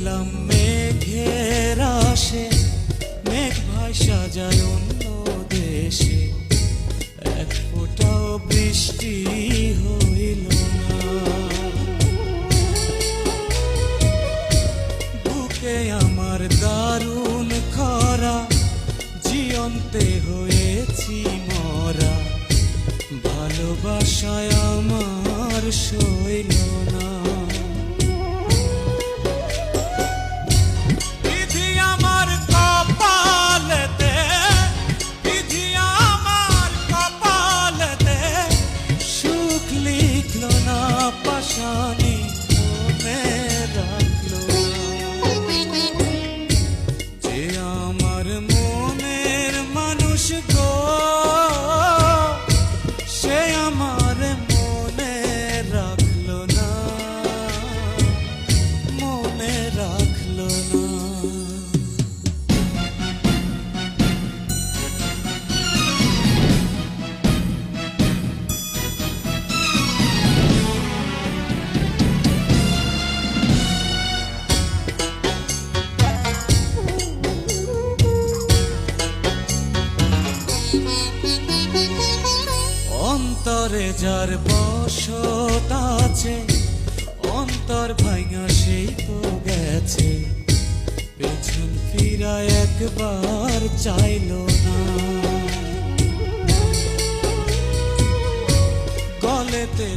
দেখলাম মেঘের আসে, মেঘ ভাষা যায় অন্য দেশে, এক ফোঁটাও বৃষ্টি হইল না। বুকে আমার দারুণ খরা, জিয়ন্তে হয়েছি মরা, ভালোবাসায় আমার সইল না। পাশানি মনে রাখলো যে আমার মনের মানুষ গো, সে আমার মনে রাখলো না, মনে রাখলো না। অন্তরে যার বসত আছে, অন্তর ভাঙা সেই তো গেছে, পেছন ফিরা একবার চাইলো না। গলেতে